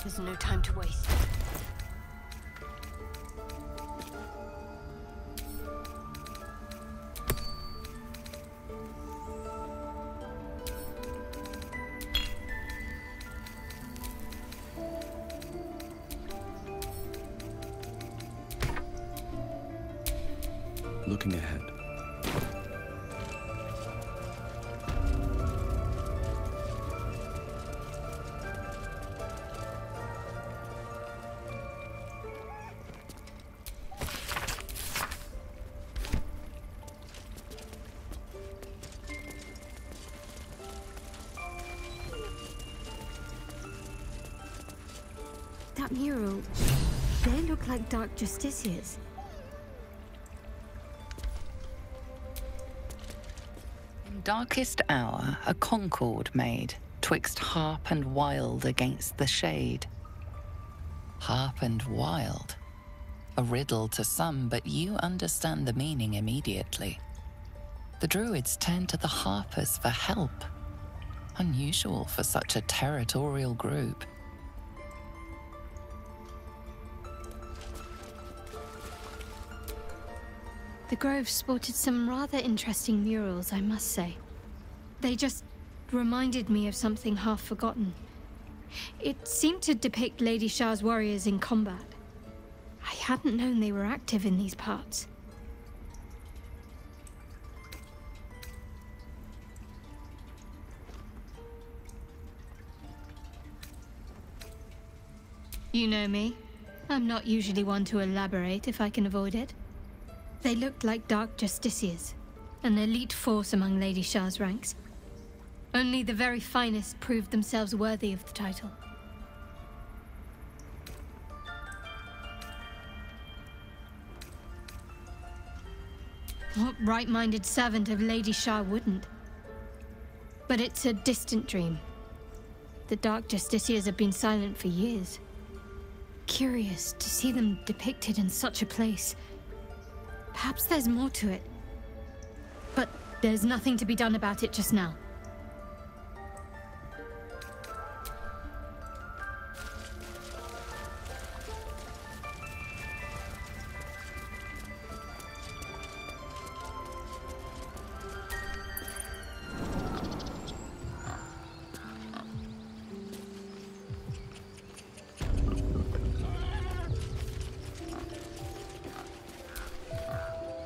There's no time to waste. Looking ahead. That mural, they look like dark justiciars. In darkest hour, a concord made, twixt harp and wild against the shade. Harp and wild. A riddle to some, but you understand the meaning immediately. The druids turn to the harpers for help. Unusual for such a territorial group. The grove sported some rather interesting murals, I must say. They just reminded me of something half forgotten. It seemed to depict Lady Shah's warriors in combat. I hadn't known they were active in these parts. You know me. I'm not usually one to elaborate if I can avoid it. They looked like dark justiciars, an elite force among Lady Shah's ranks. Only the very finest proved themselves worthy of the title. What right-minded servant of Lady Shah wouldn't? But it's a distant dream. The dark justiciars have been silent for years. Curious to see them depicted in such a place. Perhaps there's more to it. But there's nothing to be done about it just now.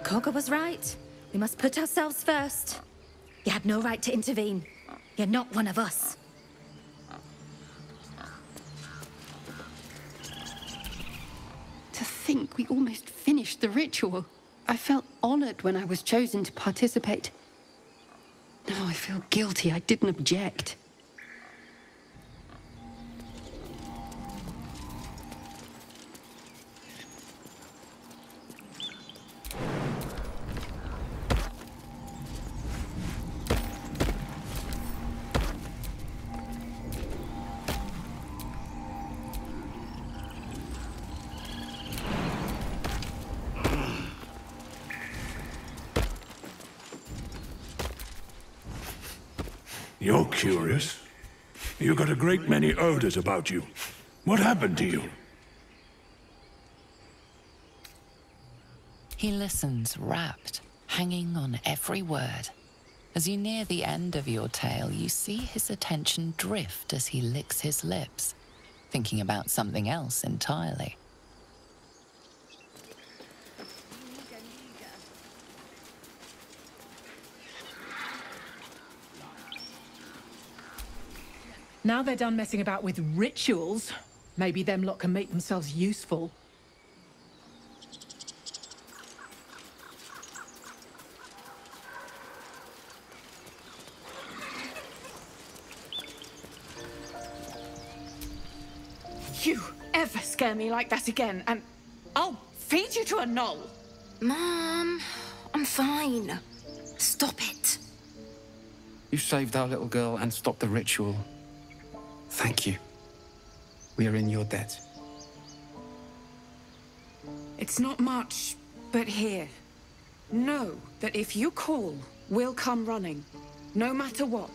Koga was right. We must put ourselves first. You had no right to intervene. You're not one of us. To think we almost finished the ritual. I felt honored when I was chosen to participate. Now I feel guilty I didn't object. You're curious. You got a great many odors about you. What happened to you? He listens rapt, hanging on every word. As you near the end of your tale, you see his attention drift as he licks his lips, thinking about something else entirely. Now they're done messing about with rituals, maybe them lot can make themselves useful. You ever scare me like that again, and I'll feed you to a knoll. Mom, I'm fine. Stop it. You saved our little girl and stopped the ritual. Thank you. We are in your debt. It's not much, but here. Know that if you call, we'll come running, no matter what.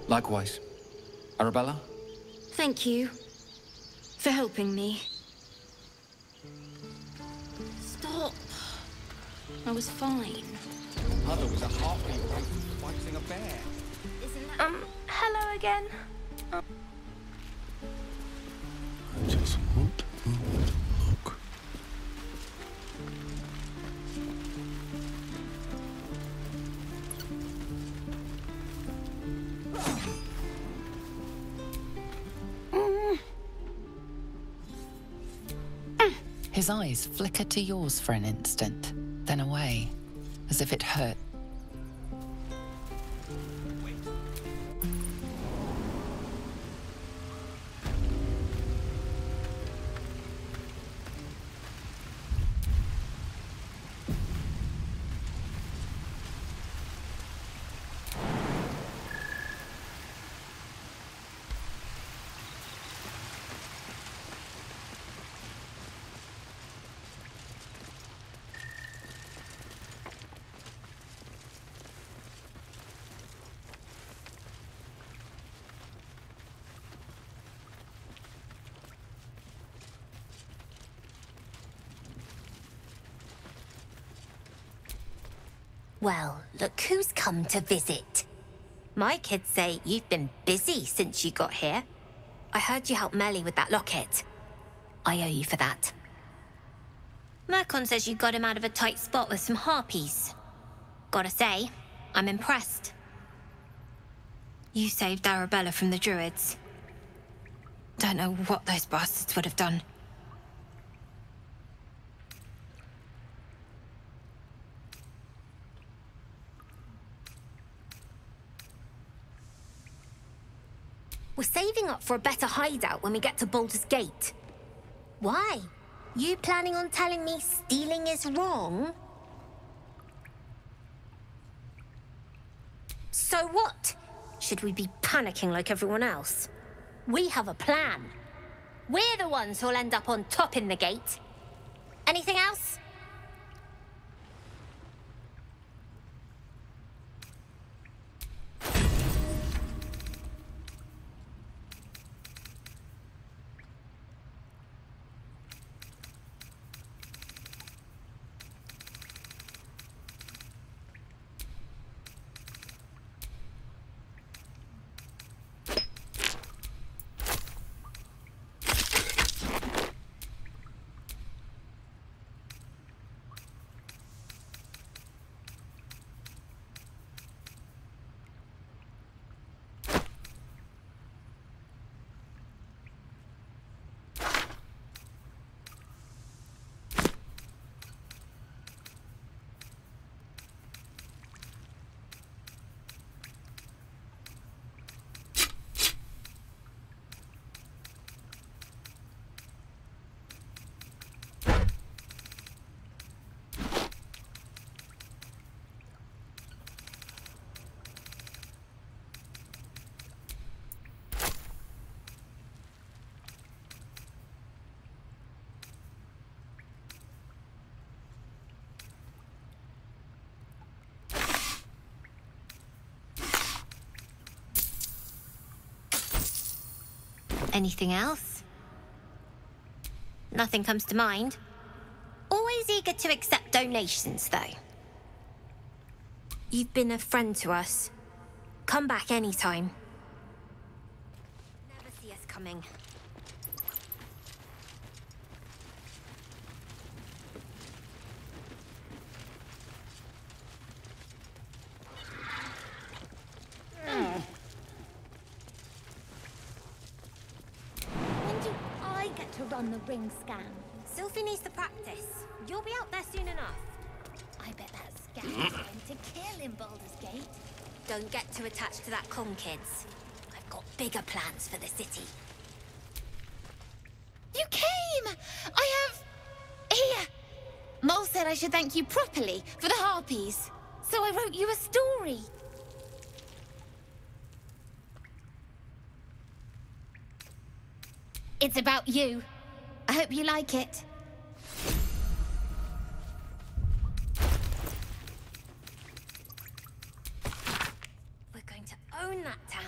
Likewise. Arabella? Thank you for helping me. Stop. I was fine. Mother was a heartbeat away from fighting a bear. Hello again. I just want a moment to look. His eyes flicker to yours for an instant, then away, as if it hurt. Well, look who's come to visit. My kids say you've been busy since you got here. I heard you helped Melly with that locket. I owe you for that. Mercon says you got him out of a tight spot with some harpies. Gotta say, I'm impressed. You saved Arabella from the druids. Don't know what those bastards would have done. We're saving up for a better hideout when we get to Baldur's Gate. Why? You planning on telling me stealing is wrong? So what? Should we be panicking like everyone else? We have a plan. We're the ones who'll end up on top in the gate. Anything else? Anything else? Nothing comes to mind. Always eager to accept donations, though. You've been a friend to us. Come back anytime. Never see us coming. To run the ring scan. Sylphie needs to practice. You'll be out there soon enough. I bet that scan is going to kill in Baldur's Gate. Don't get too attached to that con, kids. I've got bigger plans for the city. You came! I have... Here! Mole said I should thank you properly for the harpies. So I wrote you a story. It's about you. I hope you like it. We're going to own that town.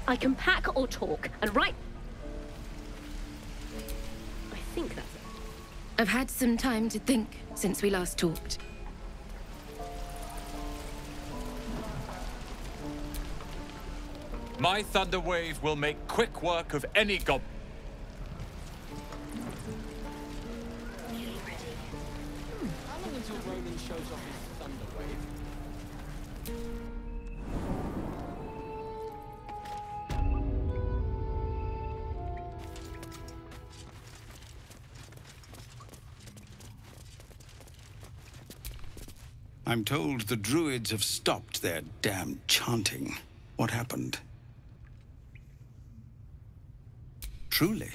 I can pack or talk, and right... I think that's it. I've had some time to think since we last talked. My thunder wave will make quick work of any goblin. How long until Ronan shows off his thunder wave? I'm told the druids have stopped their damn chanting. What happened? Truly,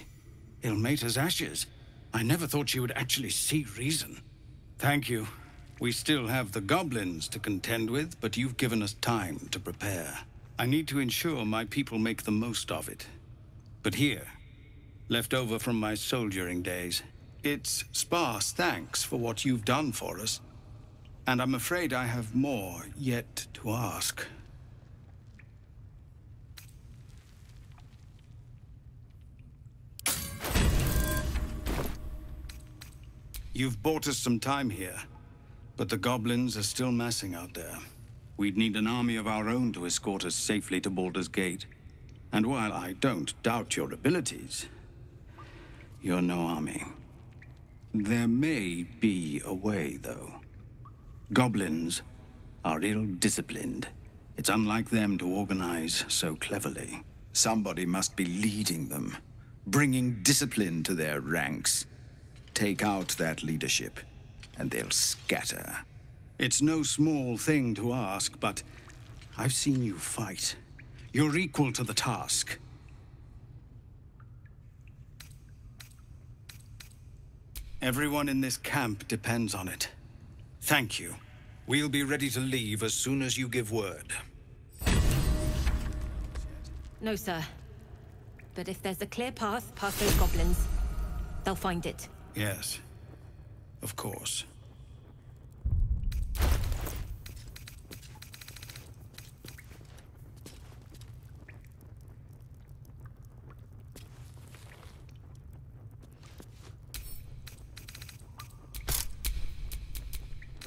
Ilmater's ashes. I never thought she would actually see reason. Thank you. We still have the goblins to contend with, but you've given us time to prepare. I need to ensure my people make the most of it. But here, left over from my soldiering days, it's sparse thanks for what you've done for us. And I'm afraid I have more yet to ask. You've bought us some time here, but the goblins are still massing out there. We'd need an army of our own to escort us safely to Baldur's Gate. And while I don't doubt your abilities, you're no army. There may be a way, though. Goblins are ill-disciplined. It's unlike them to organize so cleverly. Somebody must be leading them, bringing discipline to their ranks. Take out that leadership, and they'll scatter. It's no small thing to ask, but I've seen you fight. You're equal to the task. Everyone in this camp depends on it. Thank you. We'll be ready to leave as soon as you give word. No, sir. But if there's a clear path past those goblins, they'll find it. Yes, of course.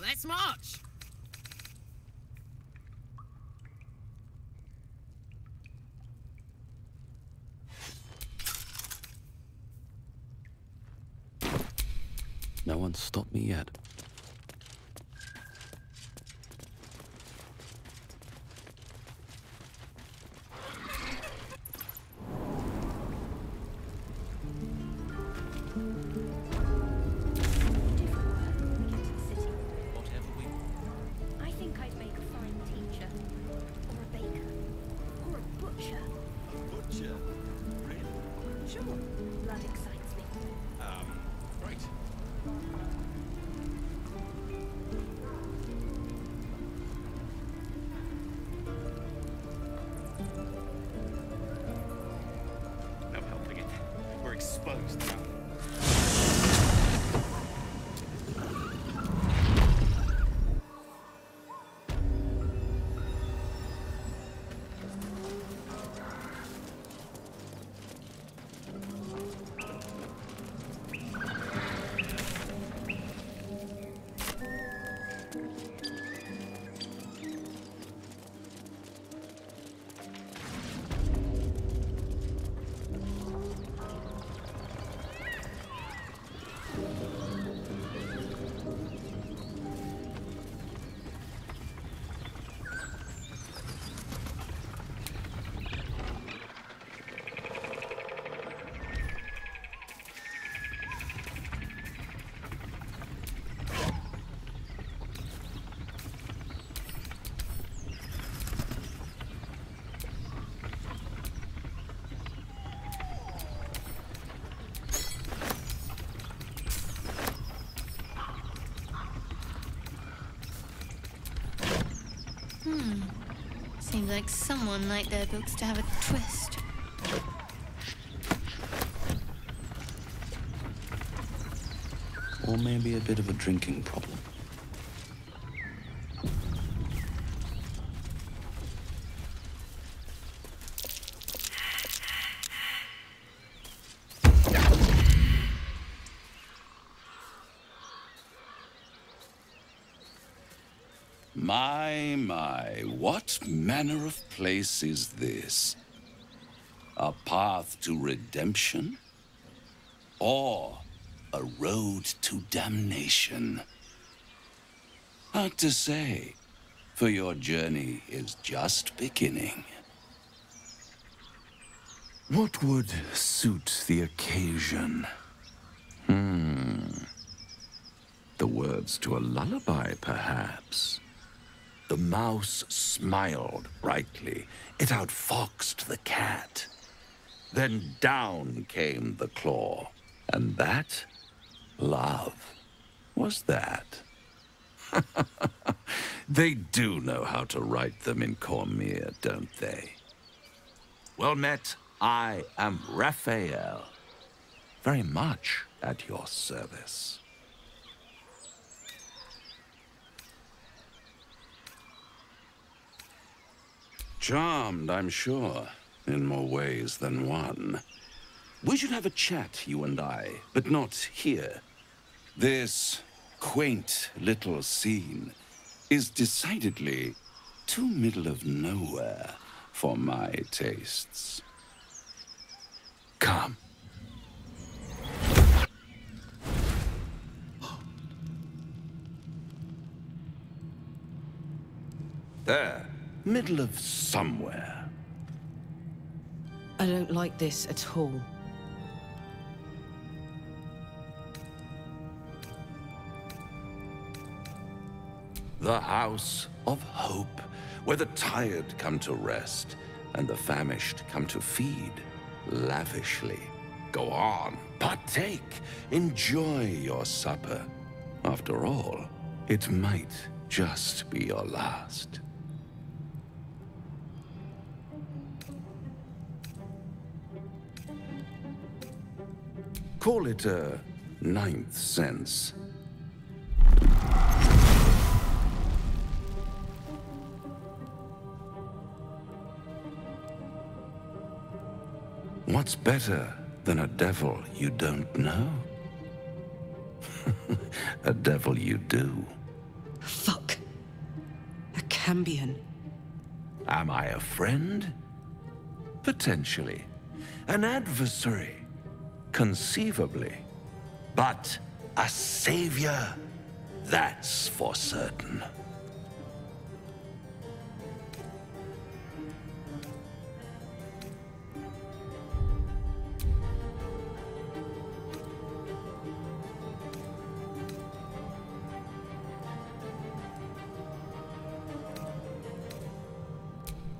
Let's march! No one's stopped me yet. I think I'd make a fine teacher, or a baker, or a butcher. A butcher? Really? Sure, blood excites me. Right. No helping it. We're exposed now. Seems like someone liked their books to have a twist. Or maybe a bit of a drinking problem. My, what manner of place is this? A path to redemption? Or a road to damnation? Hard to say, for your journey is just beginning. What would suit the occasion? The words to a lullaby, perhaps. The mouse smiled brightly. It outfoxed the cat. Then down came the claw. And that, love, was that. They do know how to write them in Cormier, don't they? Well met, I am Raphael. Very much at your service. Charmed, I'm sure, in more ways than one. We should have a chat, you and I, but not here. This quaint little scene is decidedly too middle of nowhere for my tastes. Come. There, middle of somewhere. I don't like this at all. The house of hope, where the tired come to rest and the famished come to feed lavishly. Go on, partake, enjoy your supper. After all, it might just be your last. Call it a ninth sense. What's better than a devil you don't know? A devil you do. Fuck. A Cambion. Am I a friend? Potentially. An adversary? Conceivably. But a savior? That's for certain.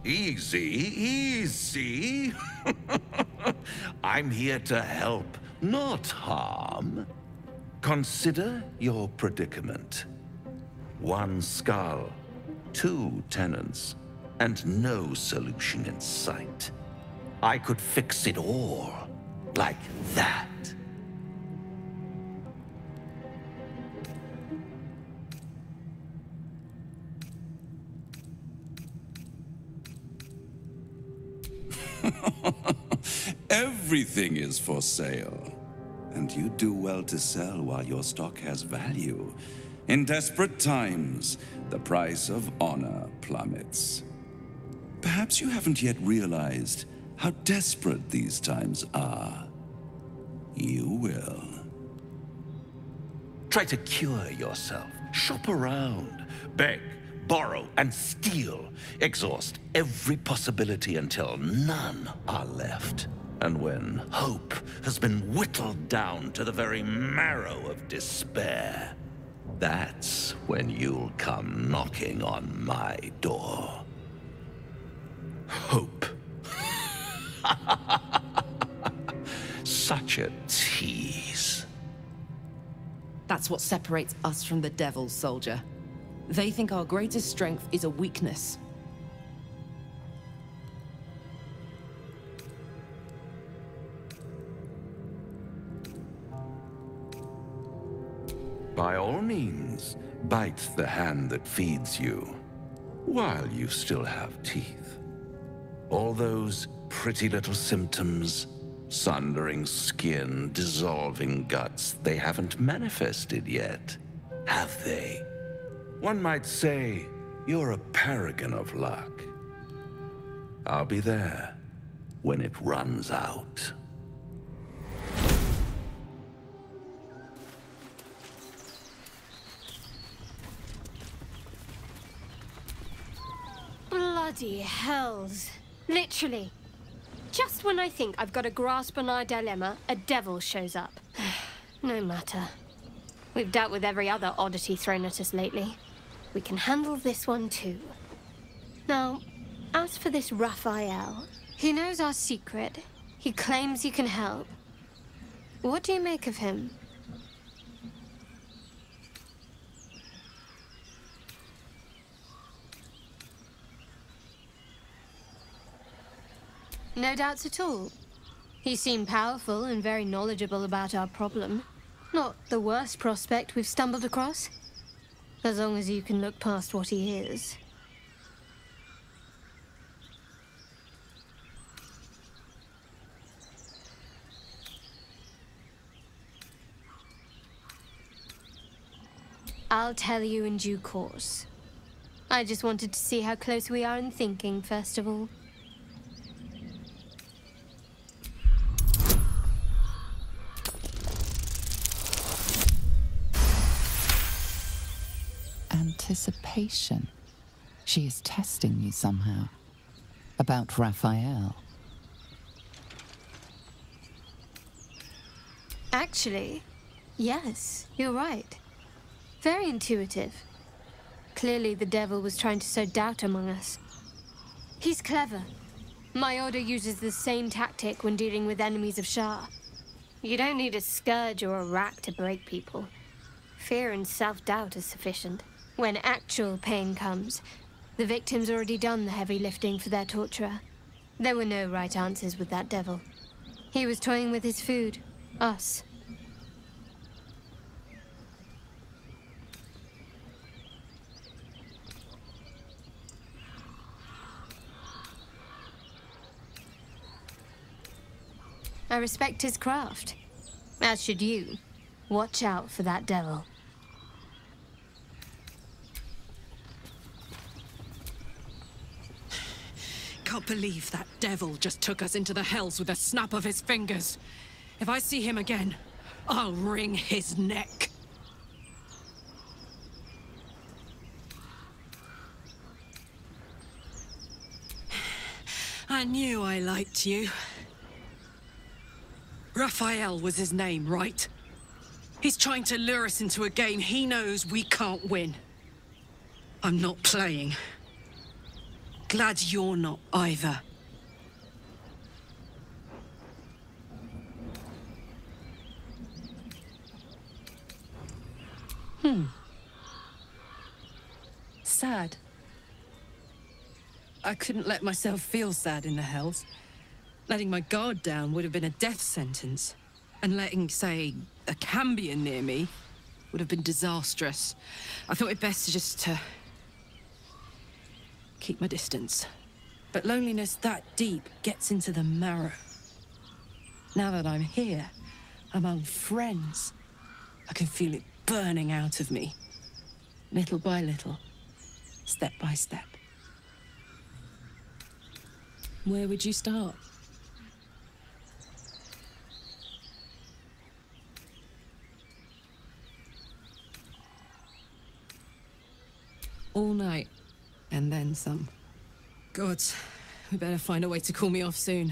Easy, easy. I'm here to help, not harm. Consider your predicament. One skull, 2 tenants, and no solution in sight. I could fix it all, like that. Everything is for sale. And you do well to sell while your stock has value. In desperate times, the price of honor plummets. Perhaps you haven't yet realized how desperate these times are. You will. Try to cure yourself. Shop around. Beg, borrow, and steal. Exhaust every possibility until none are left. And when hope has been whittled down to the very marrow of despair, that's when you'll come knocking on my door. Hope. Such a tease. That's what separates us from the devils, soldier. They think our greatest strength is a weakness. By all means, bite the hand that feeds you, while you still have teeth. All those pretty little symptoms, sundering skin, dissolving guts, they haven't manifested yet, have they? One might say, You're a paragon of luck. I'll be there when it runs out. Bloody hells. Literally. Just when I think I've got a grasp on our dilemma, a devil shows up. No matter. We've dealt with every other oddity thrown at us lately. We can handle this one too. Now, as for this Raphael, he knows our secret. He claims he can help. What do you make of him? No doubts at all. He seemed powerful and very knowledgeable about our problem. Not the worst prospect we've stumbled across. As long as you can look past what he is. I'll tell you in due course. I just wanted to see how close we are in thinking, first of all. Anticipation. She is testing you somehow. About Raphael. Actually, yes, you're right. Very intuitive. Clearly the devil was trying to sow doubt among us. He's clever. My order uses the same tactic when dealing with enemies of Shah. You don't need a scourge or a rack to break people. Fear and self-doubt is sufficient. When actual pain comes, the victim's already done the heavy lifting for their torturer. There were no right answers with that devil. He was toying with his food, us. I respect his craft. As should you. Watch out for that devil. Can't believe that devil just took us into the hells with a snap of his fingers. If I see him again, I'll wring his neck. I knew I liked you. Raphael was his name, right? He's trying to lure us into a game he knows we can't win. I'm not playing. Glad you're not either. Sad. I couldn't let myself feel sad in the hells. Letting my guard down would have been a death sentence. And letting, say, a Cambion near me would have been disastrous. I thought it best to keep my distance. But loneliness that deep gets into the marrow. Now that I'm here, among friends, I can feel it burning out of me. Little by little, step by step. Where would you start? All night. And then some. Gods, we better find a way to cool me off soon.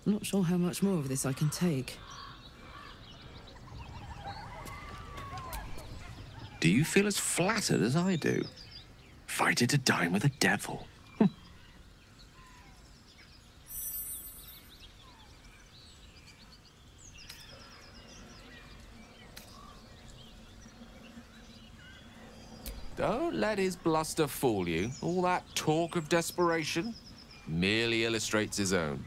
I'm not sure how much more of this I can take. Do you feel as flattered as I do? Invited to dine with a devil. Don't let his bluster fool you. All that talk of desperation merely illustrates his own.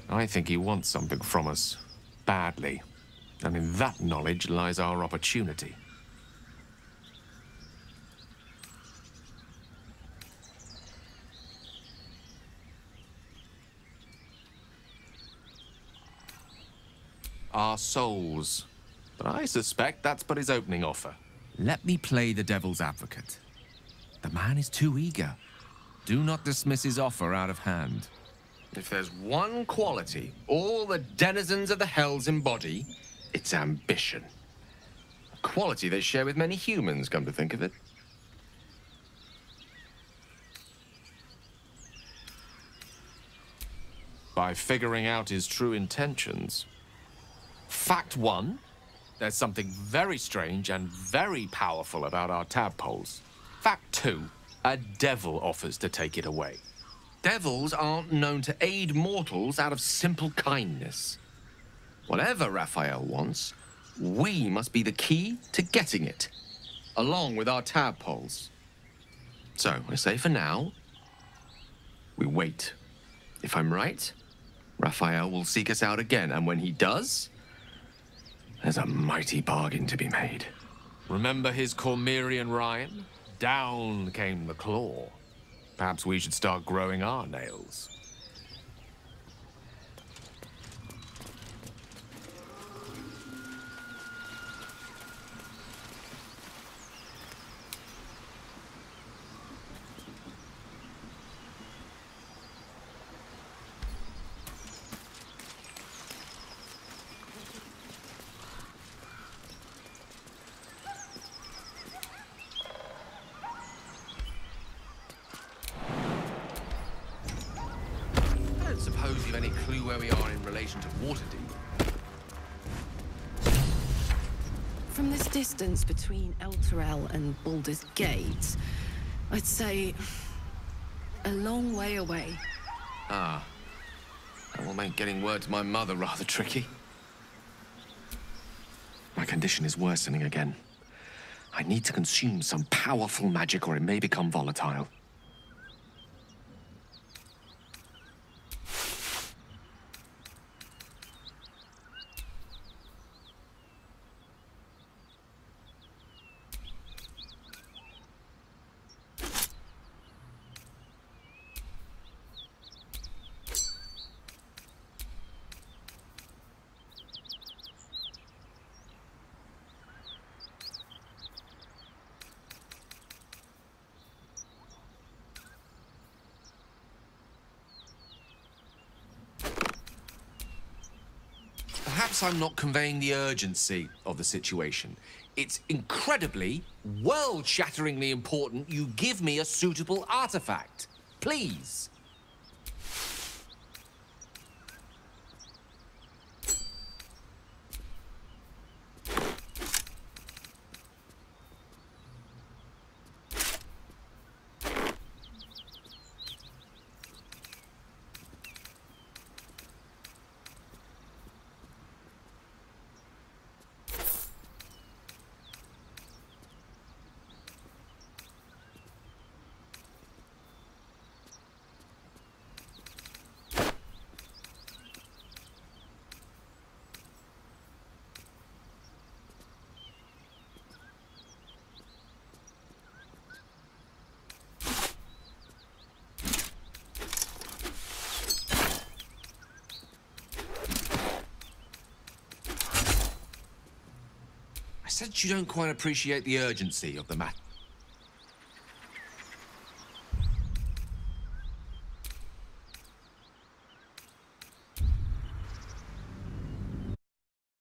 I think he wants something from us, badly. And in that knowledge lies our opportunity. Our souls. But I suspect that's but his opening offer. Let me play the devil's advocate. The man is too eager. Do not dismiss his offer out of hand. If there's one quality all the denizens of the Hells embody, it's ambition. A quality they share with many humans, come to think of it. By figuring out his true intentions. Fact 1, there's something very strange and very powerful about our tadpoles. Fact 2, a devil offers to take it away. Devils aren't known to aid mortals out of simple kindness. Whatever Raphael wants, we must be the key to getting it, along with our tadpoles. So, I say for now, we wait. If I'm right, Raphael will seek us out again, and when he does, there's a mighty bargain to be made. Remember his Cormyrean rhyme? Down came the claw. Perhaps we should start growing our nails. Suppose you've any clue where we are in relation to Waterdeep? From this distance between Elturel and Baldur's Gate, I'd say a long way away. Ah. That will make getting word to my mother rather tricky. My condition is worsening again. I need to consume some powerful magic or it may become volatile. Perhaps I'm not conveying the urgency of the situation. It's incredibly, world-shatteringly important you give me a suitable artifact. Please. I sense you don't quite appreciate the urgency of the matter.